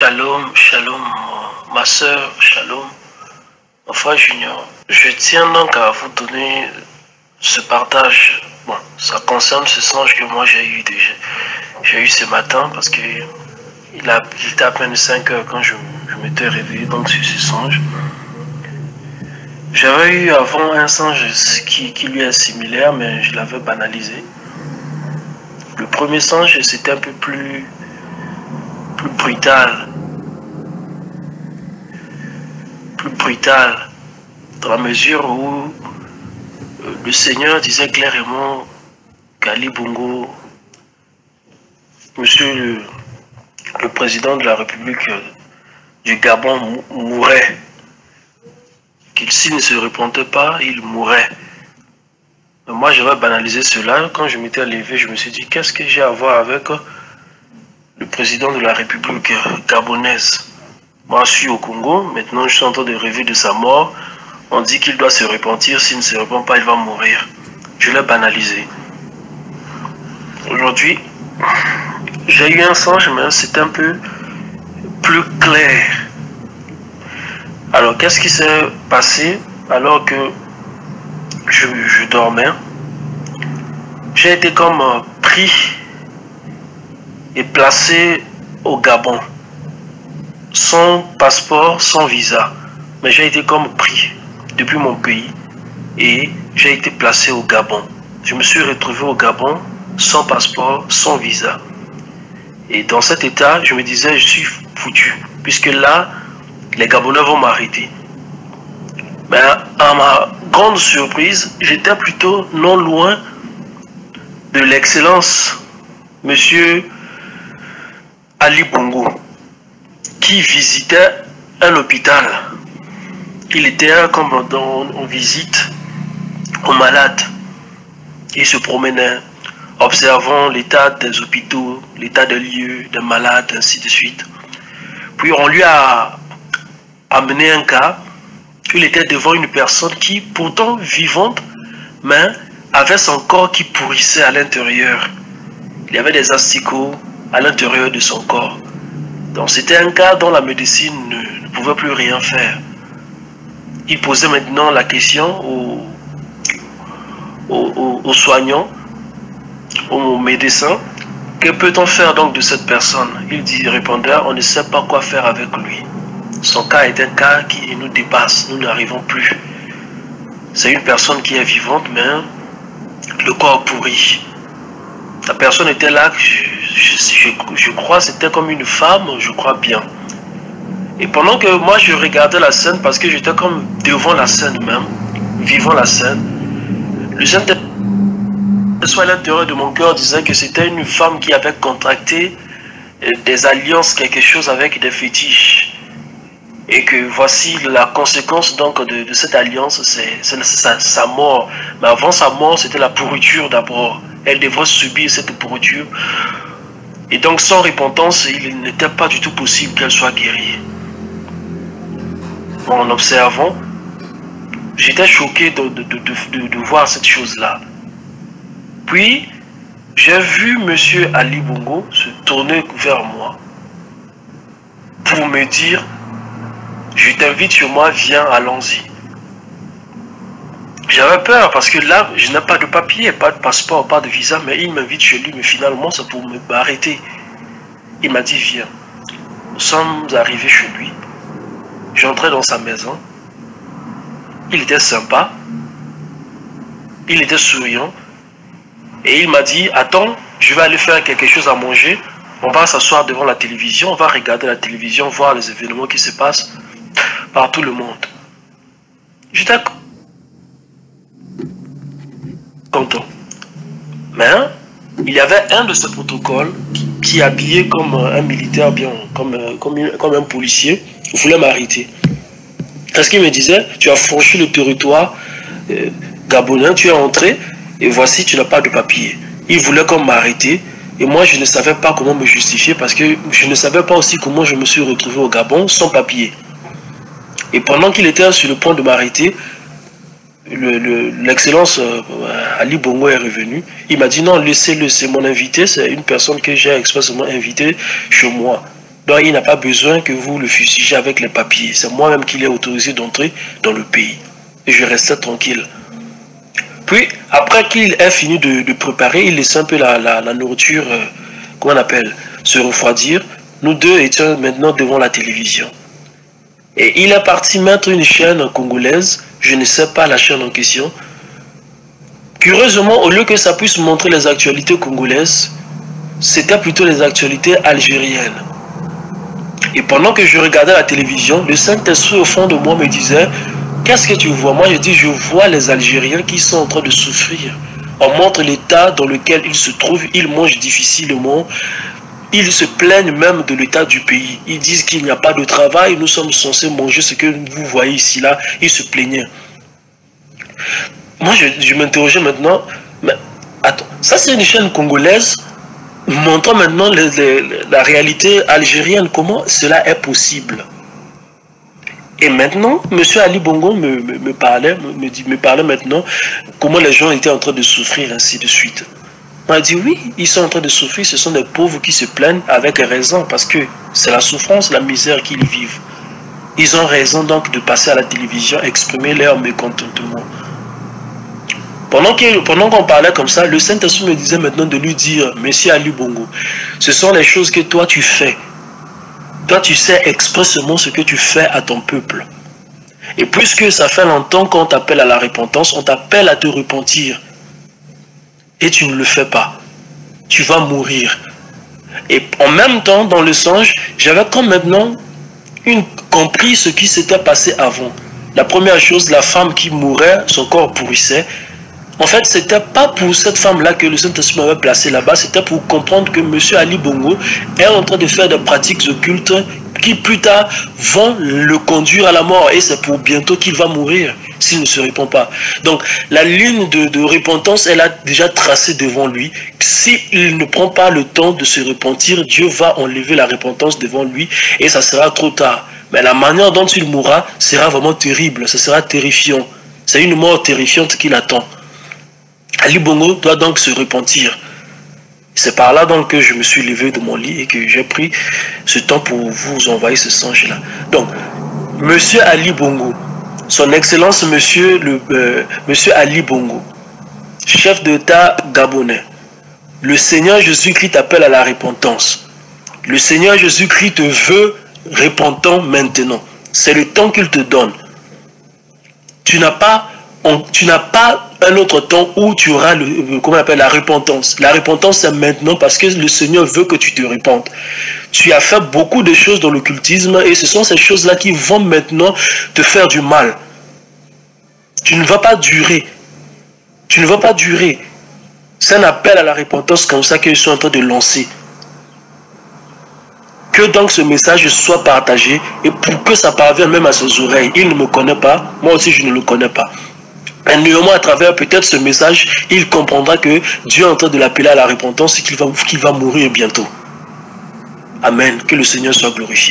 Shalom, shalom, ma soeur, shalom, mon frère Junior. Je tiens donc à vous donner ce partage. Bon, ça concerne ce songe que moi j'ai eu ce matin parce que il était à peine 5 heures quand je m'étais réveillé donc sur ce songe. J'avais eu avant un songe qui lui est similaire, mais je l'avais banalisé. Le premier songe, c'était un peu plus brutal. Plus brutal, dans la mesure où le Seigneur disait clairement qu'Ali Bongo, monsieur le président de la République du Gabon, mourrait. Qu'il s'il ne se répondait pas, il mourrait. Mais moi, j'avais banalisé cela. Quand je m'étais levé, je me suis dit, qu'est-ce que j'ai à voir avec le président de la République gabonaise? Moi, je suis au Congo. Maintenant, je suis en train de rêver de sa mort. On dit qu'il doit se repentir. S'il ne se repent pas, il va mourir. Je l'ai banalisé. Aujourd'hui, j'ai eu un songe, mais c'est un peu plus clair. Alors, qu'est-ce qui s'est passé alors que je dormais? J'ai été comme pris et placé au Gabon. Sans passeport, sans visa. Mais j'ai été comme pris depuis mon pays et j'ai été placé au Gabon. Je me suis retrouvé au Gabon sans passeport, sans visa. Et dans cet état, je me disais, je suis foutu. Puisque là, les Gabonais vont m'arrêter. Mais à ma grande surprise, j'étais plutôt non loin de l'excellence, monsieur Ali Bongo, qui visitait un hôpital. Il était comme en visite aux malades. Il se promenait, observant l'état des hôpitaux, l'état des lieux, des malades, ainsi de suite. Puis on lui a amené un cas. Il était devant une personne qui, pourtant vivante, mais avait son corps qui pourrissait à l'intérieur. Il y avait des asticots à l'intérieur de son corps. Donc c'était un cas dont la médecine ne pouvait plus rien faire. Il posait maintenant la question aux soignants, aux médecins, que peut-on faire donc de cette personne? Il répondait, on ne sait pas quoi faire avec lui. Son cas est un cas qui nous dépasse, nous n'arrivons plus. C'est une personne qui est vivante, mais le corps pourri. La personne était là, je crois, c'était comme une femme, je crois bien. Et pendant que moi je regardais la scène, parce que j'étais comme devant la scène même, vivant la scène, le Saint-Esprit à l'intérieur de mon cœur disait que c'était une femme qui avait contracté des alliances, quelque chose avec des fétiches. Et que voici la conséquence donc de cette alliance, c'est sa mort. Mais avant sa mort, c'était la pourriture d'abord. Elle devrait subir cette pourriture. Et donc sans repentance, il n'était pas du tout possible qu'elle soit guérie. En observant, j'étais choqué de voir cette chose-là. Puis, j'ai vu monsieur Ali Bongo se tourner vers moi pour me dire, je t'invite chez moi, viens, allons-y. J'avais peur parce que là, je n'ai pas de papier, pas de passeport, pas de visa, mais il m'invite chez lui, mais finalement, c'est pour m'arrêter. Il m'a dit, viens. Nous sommes arrivés chez lui. J'entrais dans sa maison. Il était sympa. Il était souriant. Et il m'a dit, attends, je vais aller faire quelque chose à manger. On va s'asseoir devant la télévision, on va regarder la télévision, voir les événements qui se passent par tout le monde. J'étais content. Mais il y avait un de ces protocoles qui habillé comme un militaire, bien comme un policier, voulait m'arrêter. Parce qu'il me disait, tu as franchi le territoire gabonais, tu es entré, et voici, tu n'as pas de papier. Il voulait comme m'arrêter, et moi je ne savais pas comment me justifier, parce que je ne savais pas aussi comment je me suis retrouvé au Gabon sans papier. Et pendant qu'il était sur le point de m'arrêter, l'excellence Ali Bongo est revenu. Il m'a dit non, laissez-le, c'est mon invité, c'est une personne que j'ai expressément invitée chez moi. Donc il n'a pas besoin que vous le fustigez avec les papiers. C'est moi-même qui l'ai autorisé d'entrer dans le pays. Et je restais tranquille. Puis, après qu'il ait fini de préparer, il laissait un peu la nourriture, comment on appelle, se refroidir. Nous deux étions maintenant devant la télévision. Et il est parti mettre une chaîne congolaise, je ne sais pas la chaîne en question. Curieusement, au lieu que ça puisse montrer les actualités congolaises, c'était plutôt les actualités algériennes. Et pendant que je regardais la télévision, le Saint-Esprit au fond de moi me disait, qu'est-ce que tu vois? Moi je dis, je vois les Algériens qui sont en train de souffrir. On montre l'état dans lequel ils se trouvent, ils mangent difficilement, ils se plaignent même de l'état du pays. Ils disent qu'il n'y a pas de travail, nous sommes censés manger ce que vous voyez ici, là. Ils se plaignaient. Moi je m'interrogeais maintenant, mais attends, ça c'est une chaîne congolaise montrant maintenant la réalité algérienne, comment cela est possible. Et maintenant, M. Ali Bongo me parlait maintenant comment les gens étaient en train de souffrir, ainsi de suite. On a dit oui, ils sont en train de souffrir, ce sont des pauvres qui se plaignent avec raison, parce que c'est la souffrance, la misère qu'ils vivent. Ils ont raison donc de passer à la télévision, exprimer leur mécontentement. Pendant qu'on parlait comme ça, le Saint-Esprit me disait maintenant de lui dire, Monsieur Ali Bongo, ce sont les choses que toi tu fais. Toi tu sais expressément ce que tu fais à ton peuple. Et puisque ça fait longtemps qu'on t'appelle à la repentance, on t'appelle à te repentir. Et tu ne le fais pas. Tu vas mourir. Et en même temps, dans le songe, j'avais comme maintenant compris ce qui s'était passé avant. La première chose, la femme qui mourait, son corps pourrissait. En fait, ce n'était pas pour cette femme-là que le Saint-Esprit m'avait placé là-bas, c'était pour comprendre que M. Ali Bongo est en train de faire des pratiques occultes qui plus tard vont le conduire à la mort. Et c'est pour bientôt qu'il va mourir s'il ne se répand pas. Donc, la ligne de repentance, elle a déjà tracé devant lui. S'il ne prend pas le temps de se repentir, Dieu va enlever la repentance devant lui et ça sera trop tard. Mais la manière dont il mourra sera vraiment terrible, ça sera terrifiant. C'est une mort terrifiante qui l'attend. Ali Bongo doit donc se repentir. C'est par là donc que je me suis levé de mon lit et que j'ai pris ce temps pour vous envoyer ce songe-là. Donc, Monsieur Ali Bongo, son Excellence Monsieur Ali Bongo, chef d'État gabonais, le Seigneur Jésus-Christ t'appelle à la repentance. Le Seigneur Jésus-Christ te veut repentant maintenant. C'est le temps qu'il te donne. Tu n'as pas un autre temps où tu auras la repentance. La repentance, c'est maintenant parce que le Seigneur veut que tu te repentes. Tu as fait beaucoup de choses dans l'occultisme et ce sont ces choses-là qui vont maintenant te faire du mal. Tu ne vas pas durer. Tu ne vas pas durer. C'est un appel à la repentance comme ça que je suis en train de lancer. Que donc ce message soit partagé et pour que ça parvienne même à ses oreilles. Il ne me connaît pas, moi aussi je ne le connais pas. Et néanmoins, à travers peut-être ce message, il comprendra que Dieu est en train de l'appeler à la repentance et qu'il va mourir bientôt. Amen. Que le Seigneur soit glorifié.